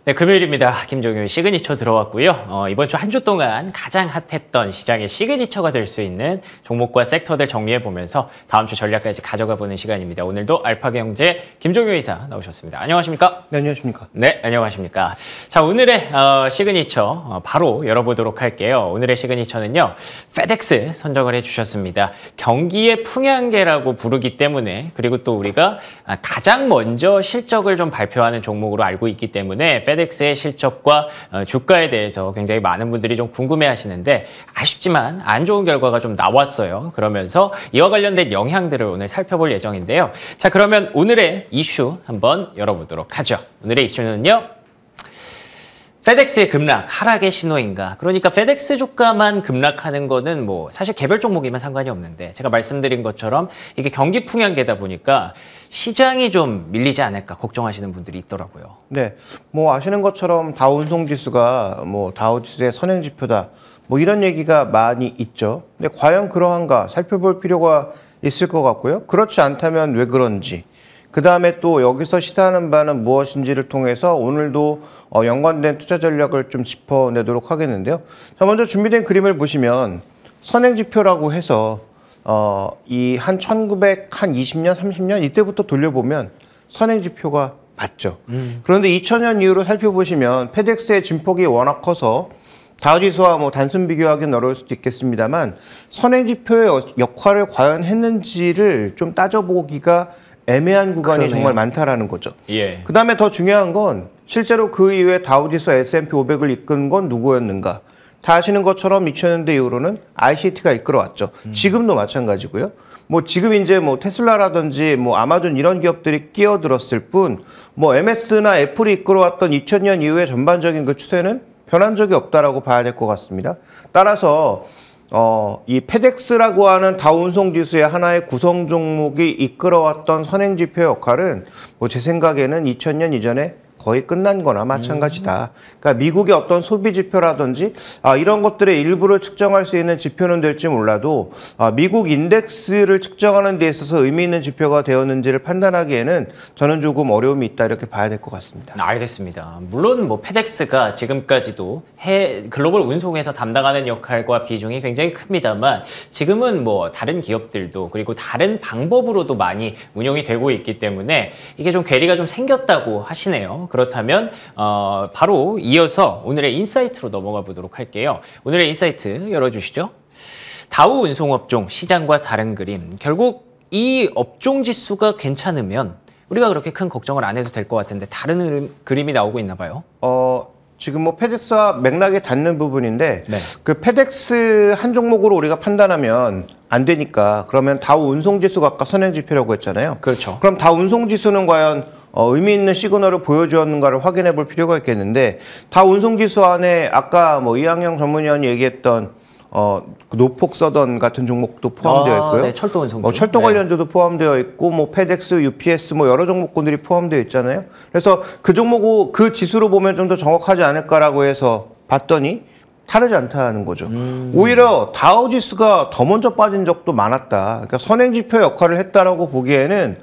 네, 금요일입니다. 김종윤 시그니처 들어왔고요. 이번 주 한 주 동안 가장 핫했던 시장의 시그니처가 될 수 있는 종목과 섹터들 정리해보면서 다음 주 전략까지 가져가보는 시간입니다. 오늘도 알파경제 김종윤 이사 나오셨습니다. 안녕하십니까? 네, 안녕하십니까? 네, 안녕하십니까? 자, 오늘의 시그니처 바로 열어보도록 할게요. 오늘의 시그니처는요. 페덱스 선정을 해주셨습니다. 경기의 풍향계라고 부르기 때문에 그리고 또 우리가 가장 먼저 실적을 좀 발표하는 종목으로 알고 있기 때문에 페덱스의 실적과 주가에 대해서 굉장히 많은 분들이 좀 궁금해하시는데 아쉽지만 안 좋은 결과가 좀 나왔어요. 그러면서 이와 관련된 영향들을 오늘 살펴볼 예정인데요. 자, 그러면 오늘의 이슈 한번 열어보도록 하죠. 오늘의 이슈는요. 페덱스의 급락, 하락의 신호인가? 그러니까 페덱스 주가만 급락하는 거는 뭐 사실 개별 종목이면 상관이 없는데 제가 말씀드린 것처럼 이게 경기 풍향계다 보니까 시장이 좀 밀리지 않을까 걱정하시는 분들이 있더라고요. 네, 뭐 아시는 것처럼 다우운송지수가 뭐 다우지수의 선행지표다. 뭐 이런 얘기가 많이 있죠. 근데 과연 그러한가 살펴볼 필요가 있을 것 같고요. 그렇지 않다면 왜 그런지. 그 다음에 또 여기서 시사하는 바는 무엇인지를 통해서 오늘도 연관된 투자 전략을 좀 짚어내도록 하겠는데요. 자, 먼저 준비된 그림을 보시면 선행지표라고 해서 이 한 1920년, 30년 이때부터 돌려보면 선행지표가 맞죠. 그런데 2000년 이후로 살펴보시면 페덱스의 진폭이 워낙 커서 다우지수와 뭐 단순 비교하기는 어려울 수도 있겠습니다만 선행지표의 역할을 과연 했는지를 좀 따져보기가 애매한 구간이 그러네요. 정말 많다라는 거죠. 예. 그다음에 더 중요한 건 실제로 그 이후에 다우지수 S&P 500을 이끈 건 누구였는가. 다 아시는 것처럼 2000년대 이후로는 ICT가 이끌어왔죠. 지금도 마찬가지고요. 뭐 지금 이제 뭐 테슬라라든지 뭐 아마존 이런 기업들이 끼어들었을 뿐 뭐 MS나 애플이 이끌어왔던 2000년 이후의 전반적인 그 추세는 변한 적이 없다라고 봐야 될 것 같습니다. 따라서 이 페덱스라고 하는 다운송 지수의 하나의 구성 종목이 이끌어왔던 선행지표 역할은 뭐 제 생각에는 2000년 이전에 거의 끝난 거나 마찬가지다. 그러니까 미국의 어떤 소비 지표라든지 이런 것들의 일부를 측정할 수 있는 지표는 될지 몰라도 미국 인덱스를 측정하는 데 있어서 의미 있는 지표가 되었는지를 판단하기에는 저는 조금 어려움이 있다 이렇게 봐야 될 것 같습니다. 알겠습니다. 물론 뭐 페덱스가 지금까지도 글로벌 운송에서 담당하는 역할과 비중이 굉장히 큽니다만 지금은 뭐 다른 기업들도 그리고 다른 방법으로도 많이 운용이 되고 있기 때문에 이게 좀 괴리가 좀 생겼다고 하시네요. 그렇다면 바로 이어서 오늘의 인사이트로 넘어가 보도록 할게요. 오늘의 인사이트 열어주시죠. 다우 운송업종 시장과 다른 그림. 결국 이 업종 지수가 괜찮으면 우리가 그렇게 큰 걱정을 안 해도 될 것 같은데 다른 그림이 나오고 있나 봐요. 지금 뭐 페덱스와 맥락에 닿는 부분인데 네. 그 페덱스 한 종목으로 우리가 판단하면 안 되니까 그러면 다우 운송지수가 아까 선행지표라고 했잖아요. 그렇죠. 그럼 다우 운송지수는 과연 의미 있는 시그널을 보여주었는가를 확인해 볼 필요가 있겠는데 다우 운송지수 안에 아까 뭐 이항영 전문위원이 얘기했던 그 노폭 서던 같은 종목도 포함되어 있고요. 네, 철도 운송주. 철도 관련주도 포함되어 있고 뭐 페덱스, UPS 뭐 여러 종목군들이 포함되어 있잖아요. 그래서 그 종목 그 지수로 보면 좀 더 정확하지 않을까라고 해서 봤더니 다르지 않다는 거죠. 오히려 다우 지수가 더 먼저 빠진 적도 많았다. 그러니까 선행지표 역할을 했다라고 보기에는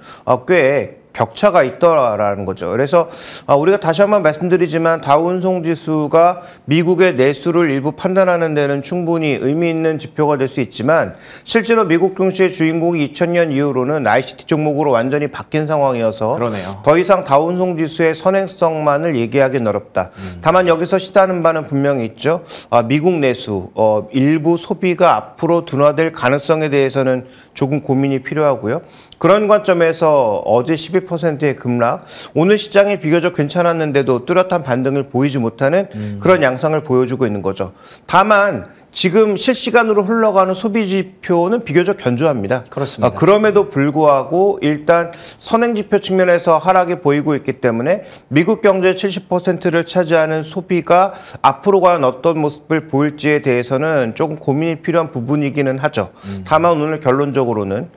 꽤 격차가 있더라라는 거죠. 그래서 우리가 다시 한번 말씀드리지만 다우운송 지수가 미국의 내수를 일부 판단하는 데는 충분히 의미 있는 지표가 될 수 있지만 실제로 미국 증시의 주인공이 2000년 이후로는 ICT 종목으로 완전히 바뀐 상황이어서 그러네요. 더 이상 다우운송 지수의 선행성만을 얘기하기는 어렵다. 다만 여기서 시사하는 바는 분명히 있죠. 미국 내수, 일부 소비가 앞으로 둔화될 가능성에 대해서는 조금 고민이 필요하고요. 그런 관점에서 어제 12%의 급락, 오늘 시장이 비교적 괜찮았는데도 뚜렷한 반등을 보이지 못하는 그런 양상을 보여주고 있는 거죠. 다만 지금 실시간으로 흘러가는 소비 지표는 비교적 견조합니다. 그렇습니다. 그럼에도 불구하고 일단 선행지표 측면에서 하락이 보이고 있기 때문에 미국 경제의 70%를 차지하는 소비가 앞으로 과연 어떤 모습을 보일지에 대해서는 조금 고민이 필요한 부분이기는 하죠. 다만 오늘 결론적으로는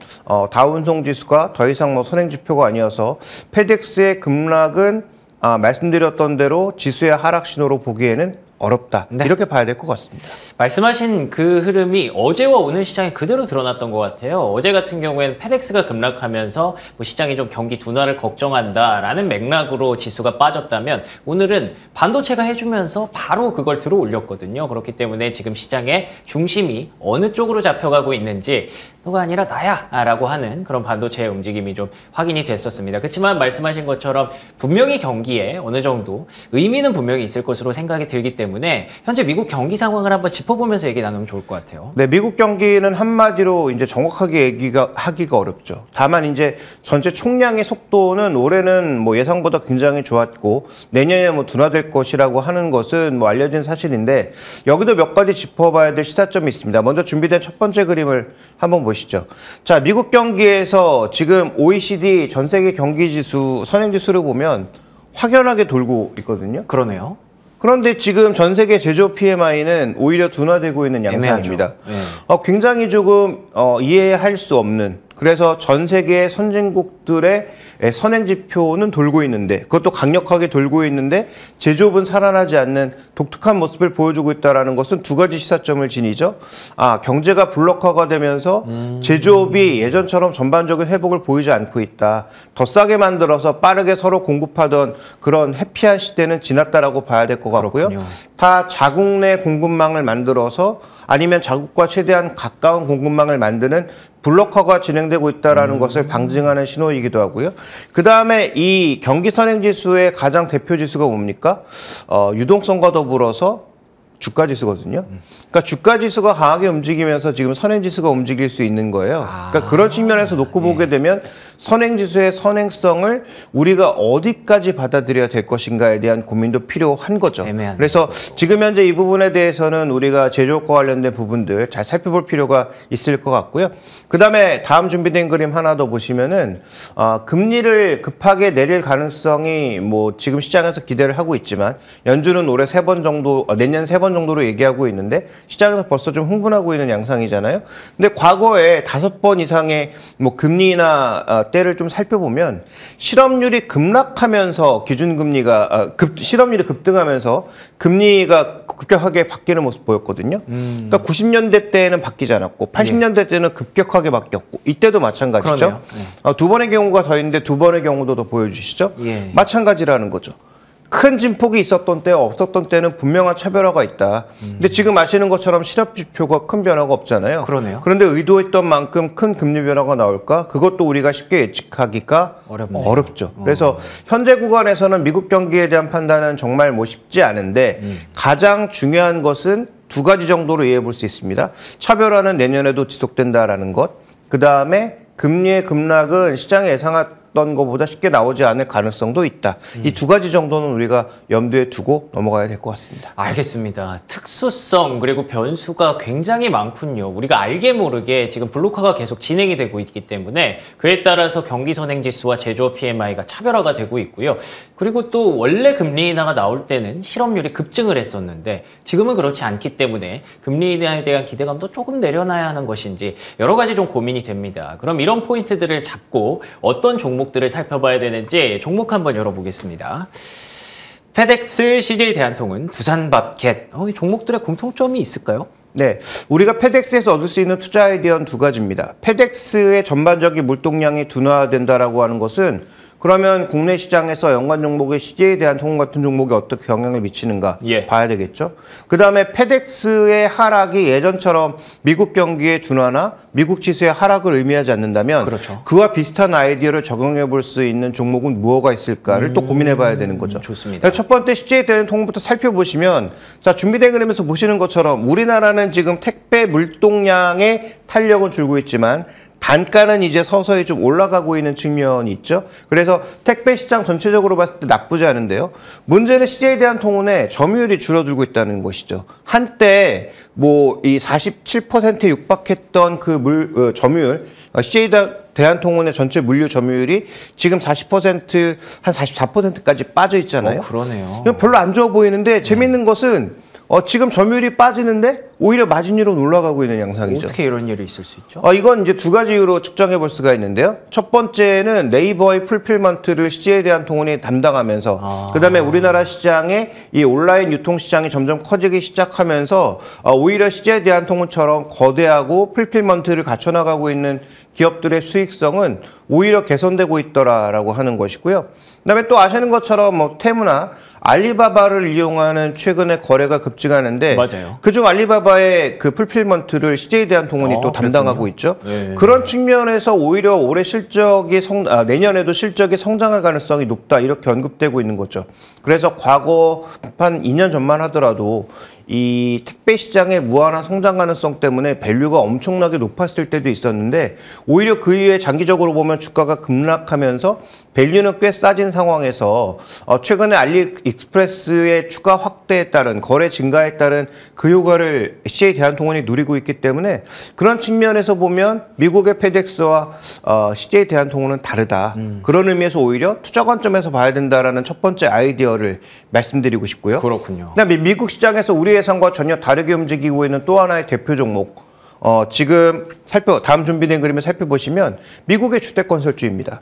다우운송 지수가 더 이상 뭐 선행지표가 아니어서 페덱스의 급락은 말씀드렸던 대로 지수의 하락 신호로 보기에는 어렵다. 네. 이렇게 봐야 될 것 같습니다. 말씀하신 그 흐름이 어제와 오늘 시장에 그대로 드러났던 것 같아요. 어제 같은 경우에는 페덱스가 급락하면서 뭐 시장이 좀 경기 둔화를 걱정한다라는 맥락으로 지수가 빠졌다면 오늘은 반도체가 해주면서 바로 그걸 들어 올렸거든요. 그렇기 때문에 지금 시장의 중심이 어느 쪽으로 잡혀가고 있는지 너가 아니라 나야 라고 하는 그런 반도체의 움직임이 좀 확인이 됐었습니다. 그렇지만 말씀하신 것처럼 분명히 경기에 어느 정도 의미는 분명히 있을 것으로 생각이 들기 때문에 현재 미국 경기 상황을 한번 짚어보면서 얘기 나누면 좋을 것 같아요. 네, 미국 경기는 한마디로 이제 정확하게 하기가 어렵죠. 다만 이제 전체 총량의 속도는 올해는 뭐 예상보다 굉장히 좋았고 내년에 뭐 둔화될 것이라고 하는 것은 뭐 알려진 사실인데 여기도 몇 가지 짚어봐야 될 시사점이 있습니다. 먼저 준비된 첫 번째 그림을 한번 보시죠. 자, 미국 경기에서 지금 OECD 전 세계 경기 지수, 선행 지수를 보면 확연하게 돌고 있거든요. 그러네요. 그런데 지금 전 세계 제조업 PMI는 오히려 둔화되고 있는 양상입니다. 네. 굉장히 조금 이해할 수 없는, 그래서 전 세계 선진국들의 선행 지표는 돌고 있는데, 그것도 강력하게 돌고 있는데 제조업은 살아나지 않는 독특한 모습을 보여주고 있다는 것은 두 가지 시사점을 지니죠. 경제가 블록화가 되면서 제조업이 예전처럼 전반적인 회복을 보이지 않고 있다. 더 싸게 만들어서 빠르게 서로 공급하던 그런 해피한 시대는 지났다라고 봐야 될 것 같고요. 그렇군요. 다 자국 내 공급망을 만들어서 아니면 자국과 최대한 가까운 공급망을 만드는 블록화가 진행되고 있다는 것을 방증하는 신호이기도 하고요. 그다음에 이 경기 선행지수의 가장 대표 지수가 뭡니까? 유동성과 더불어서 주가지수거든요. 그러니까 주가지수가 강하게 움직이면서 지금 선행지수가 움직일 수 있는 거예요. 그러니까 그런 측면에서 놓고 보게 되면 선행지수의 선행성을 우리가 어디까지 받아들여야 될 것인가에 대한 고민도 필요한 거죠. 애매하네요. 그래서 지금 현재 이 부분에 대해서는 우리가 제조업과 관련된 부분들 잘 살펴볼 필요가 있을 것 같고요. 그다음에 다음 준비된 그림 하나 더 보시면은 금리를 급하게 내릴 가능성이 뭐 지금 시장에서 기대를 하고 있지만 연준은 올해 3번 정도, 내년 3번 정도로 얘기하고 있는데 시장에서 벌써 좀 흥분하고 있는 양상이잖아요. 근데 과거에 5번 이상의 뭐 금리나 때를 좀 살펴보면 실업률이 급락하면서 기준금리가 실업률이 급등하면서 금리가 급격하게 바뀌는 모습 보였거든요. 그러니까 90년대 때는 바뀌지 않았고 80년대 때는 급격하게 바뀌었고 이때도 마찬가지죠. 두 번의 경우가 더 있는데 두 번의 경우도 더 보여주시죠. 예. 마찬가지라는 거죠. 큰 진폭이 있었던 때와 없었던 때는 분명한 차별화가 있다. 근데 지금 아시는 것처럼 실업 지표가 큰 변화가 없잖아요. 그러네요. 그런데 의도했던 만큼 큰 금리 변화가 나올까? 그것도 우리가 쉽게 예측하기가 어렵죠. 그래서 현재 구간에서는 미국 경기에 대한 판단은 정말 뭐 쉽지 않은데 가장 중요한 것은 두 가지 정도로 이해해 볼 수 있습니다. 차별화는 내년에도 지속된다라는 것. 그다음에 금리의 급락은 시장에 예상했던 것보다 쉽게 나오지 않을 가능성도 있다. 이 두 가지 정도는 우리가 염두에 두고 넘어가야 될 것 같습니다. 알겠습니다. 특수성 그리고 변수가 굉장히 많군요. 우리가 알게 모르게 지금 블록화가 계속 진행이 되고 있기 때문에 그에 따라서 경기 선행지수와 제조업 PMI가 차별화가 되고 있고요. 그리고 또 원래 금리 인하가 나올 때는 실업률이 급증을 했었는데 지금은 그렇지 않기 때문에 금리 인하에 대한 기대감도 조금 내려놔야 하는 것인지 여러 가지 좀 고민이 됩니다. 그럼 이런 포인트들을 잡고 어떤 종목들을 살펴봐야 되는지 종목 한번 열어보겠습니다. 페덱스, CJ 대한통운, 두산밥켓. 이 종목들의 공통점이 있을까요? 네, 우리가 페덱스에서 얻을 수 있는 투자 아이디어는 두 가지입니다. 페덱스의 전반적인 물동량이 둔화된다라고 하는 것은 그러면 국내 시장에서 연관 종목의 CJ에 대한 통운 같은 종목이 어떻게 영향을 미치는가 봐야 되겠죠. 그다음에 페덱스의 하락이 예전처럼 미국 경기의 둔화나 미국 지수의 하락을 의미하지 않는다면 그와 비슷한 아이디어를 적용해 볼 수 있는 종목은 무엇가 있을까를 또 고민해 봐야 되는 거죠. 좋습니다. 첫 번째 CJ에 대한 통운부터 살펴보시면 자, 준비된 그림에서 보시는 것처럼 우리나라는 지금 택배 물동량의 탄력은 줄고 있지만 단가는 이제 서서히 좀 올라가고 있는 측면이 있죠. 그래서 택배 시장 전체적으로 봤을 때 나쁘지 않은데요. 문제는 CJ에 대한 통운의 점유율이 줄어들고 있다는 것이죠. 한때 뭐 이 47%에 육박했던 그 점유율, CJ 대한통운의 전체 물류 점유율이 지금 40%, 한 44%까지 빠져 있잖아요. 그러네요. 별로 안 좋아 보이는데 재밌는 것은 지금 점유율이 빠지는데 오히려 마진율은 올라가고 있는 양상이죠. 어떻게 이런 일이 있을 수 있죠? 이건 이제 두 가지 이유로 측정해 볼 수가 있는데요. 첫 번째는 네이버의 풀필먼트를 CJ 대한통운이 담당하면서 그다음에 우리나라 시장의 이 온라인 유통 시장이 점점 커지기 시작하면서 오히려 CJ 대한통운처럼 거대하고 풀필먼트를 갖춰나가고 있는 기업들의 수익성은 오히려 개선되고 있더라라고 하는 것이고요. 그다음에 또 아시는 것처럼 뭐 테무나 알리바바를 이용하는 최근에 거래가 급증하는데 맞아요. 그중 알리바바의 그 풀필먼트를 CJ 대한통운이 또 담당하고 있죠. 네. 그런 측면에서 오히려 올해 실적이 내년에도 실적이 성장할 가능성이 높다 이렇게 언급되고 있는 거죠. 그래서 과거 한 2년 전만 하더라도 이 택배 시장의 무한한 성장 가능성 때문에 밸류가 엄청나게 높았을 때도 있었는데 오히려 그 이후에 장기적으로 보면 주가가 급락하면서 밸류는 꽤 싸진 상황에서 최근에 알리익스프레스의 추가 확대에 따른 거래 증가에 따른 그 효과를 CJ 대한통운이 누리고 있기 때문에 그런 측면에서 보면 미국의 페덱스와 CJ 대한통운은 다르다. 그런 의미에서 오히려 투자 관점에서 봐야 된다라는 첫 번째 아이디어를 말씀드리고 싶고요. 그렇군요. 그다음에 미국 시장에서 우리 예상과 전혀 다르게 움직이고 있는 또 하나의 대표 종목 지금 다음 준비된 그림을 살펴보시면 미국의 주택건설주입니다.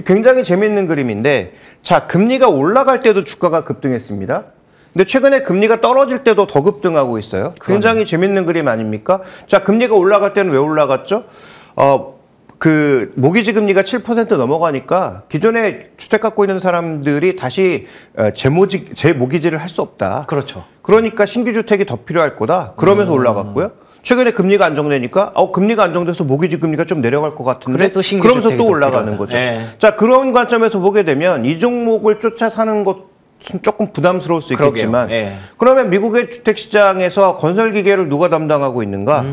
굉장히 재미있는 그림인데 자 금리가 올라갈 때도 주가가 급등했습니다. 근데 최근에 금리가 떨어질 때도 더 급등하고 있어요. 굉장히 재미있는 그림 아닙니까? 자 금리가 올라갈 때는 왜 올라갔죠? 그 모기지 금리가 7% 넘어가니까 기존에 주택 갖고 있는 사람들이 다시 재모기지를 할 수 없다. 그렇죠. 그러니까 신규 주택이 더 필요할 거다. 그러면서 올라갔고요. 최근에 금리가 안정되니까 금리가 안정돼서 모기지 금리가 좀 내려갈 것 같은데 그래도 신규 그러면서 주택이 또 더 올라가는 필요하다. 거죠. 네. 자 그런 관점에서 보게 되면 이 종목을 쫓아 사는 것은 조금 부담스러울 수 있겠지만 네. 그러면 미국의 주택 시장에서 건설 기계를 누가 담당하고 있는가?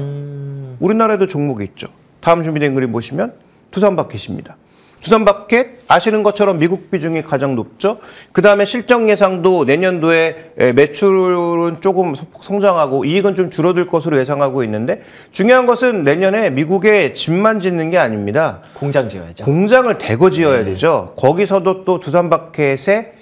우리나라에도 종목이 있죠. 다음 준비된 그림 보시면 두산바켓입니다. 두산바켓 아시는 것처럼 미국 비중이 가장 높죠. 그다음에 실적 예상도 내년도에 매출은 조금 성장하고 이익은 좀 줄어들 것으로 예상하고 있는데 중요한 것은 내년에 미국에 집만 짓는 게 아닙니다. 공장 지어야죠. 공장을 대거 지어야 되죠. 거기서도 또 두산바켓에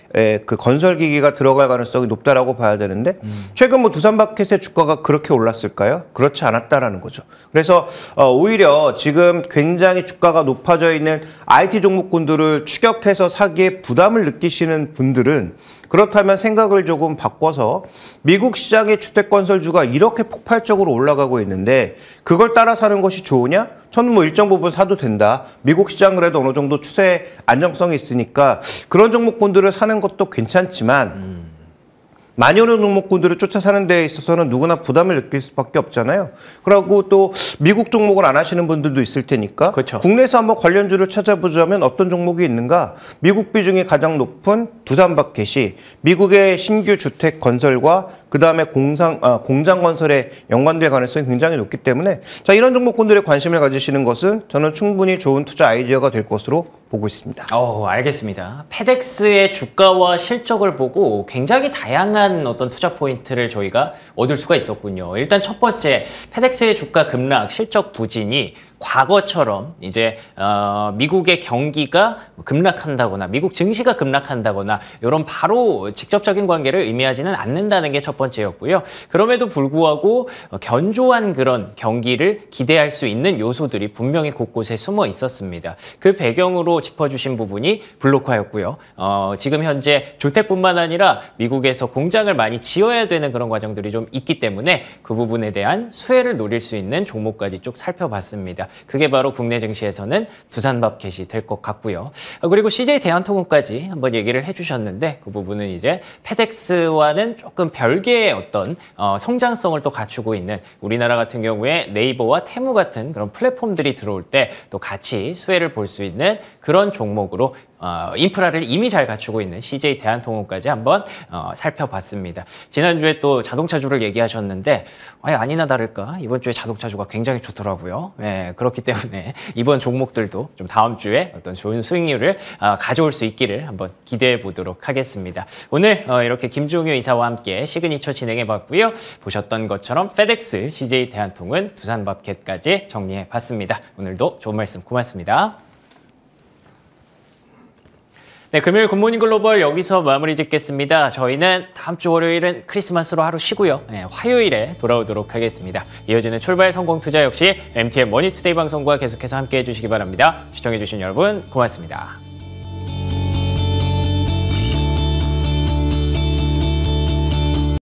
그 건설기기가 들어갈 가능성이 높다라고 봐야 되는데 최근 뭐 두산바켓의 주가가 그렇게 올랐을까요? 그렇지 않았다라는 거죠. 그래서 오히려 지금 굉장히 주가가 높아져 있는 IT 종목군들을 추격해서 사기에 부담을 느끼시는 분들은 그렇다면 생각을 조금 바꿔서 미국 시장의 주택건설주가 이렇게 폭발적으로 올라가고 있는데 그걸 따라 사는 것이 좋으냐? 저는 뭐 일정 부분 사도 된다. 미국 시장 그래도 어느 정도 추세 안정성이 있으니까 그런 종목군들을 사는 것도 괜찮지만 많이 오는 종목군들을 쫓아 사는 데 있어서는 누구나 부담을 느낄 수밖에 없잖아요. 그리고 또 미국 종목을 안 하시는 분들도 있을 테니까 그렇죠. 국내에서 한번 관련주를 찾아보자면 어떤 종목이 있는가? 미국 비중이 가장 높은 두산바켓이 미국의 신규 주택 건설과 그다음에 공장 건설에 연관될 가능성이 굉장히 높기 때문에 자 이런 종목군들에 관심을 가지시는 것은 저는 충분히 좋은 투자 아이디어가 될 것으로 보고 있습니다. 알겠습니다. 페덱스의 주가와 실적을 보고 굉장히 다양한 어떤 투자 포인트를 저희가 얻을 수가 있었군요. 일단 첫 번째, 페덱스의 주가 급락, 실적 부진이 과거처럼 이제 미국의 경기가 급락한다거나 미국 증시가 급락한다거나 이런 바로 직접적인 관계를 의미하지는 않는다는 게 첫 번째였고요. 그럼에도 불구하고 견조한 그런 경기를 기대할 수 있는 요소들이 분명히 곳곳에 숨어 있었습니다. 그 배경으로 짚어주신 부분이 블록화였고요. 지금 현재 주택뿐만 아니라 미국에서 공장을 많이 지어야 되는 그런 과정들이 좀 있기 때문에 그 부분에 대한 수혜를 노릴 수 있는 종목까지 쭉 살펴봤습니다. 그게 바로 국내 증시에서는 두산바켓이 될 것 같고요. 그리고 CJ 대한통운까지 한번 얘기를 해주셨는데 그 부분은 이제 페덱스와는 조금 별개의 어떤 성장성을 또 갖추고 있는 우리나라 같은 경우에 네이버와 테무 같은 그런 플랫폼들이 들어올 때 또 같이 수혜를 볼 수 있는 그런 종목으로 인프라를 이미 잘 갖추고 있는 CJ 대한통운까지 한번 살펴봤습니다. 지난주에 또 자동차주를 얘기하셨는데 아니나 다를까 이번 주에 자동차주가 굉장히 좋더라고요. 네, 그렇기 때문에 이번 종목들도 좀 다음 주에 어떤 좋은 수익률을 가져올 수 있기를 한번 기대해 보도록 하겠습니다. 오늘 이렇게 김종효 이사와 함께 시그니처 진행해 봤고요. 보셨던 것처럼 페덱스, CJ 대한통운, 두산바켓까지 정리해 봤습니다. 오늘도 좋은 말씀 고맙습니다. 네, 금요일 굿모닝 글로벌 여기서 마무리 짓겠습니다. 저희는 다음 주 월요일은 크리스마스로 하루 쉬고요. 네, 화요일에 돌아오도록 하겠습니다. 이어지는 출발 성공 투자 역시 MTN 머니투데이 방송과 계속해서 함께해 주시기 바랍니다. 시청해 주신 여러분 고맙습니다.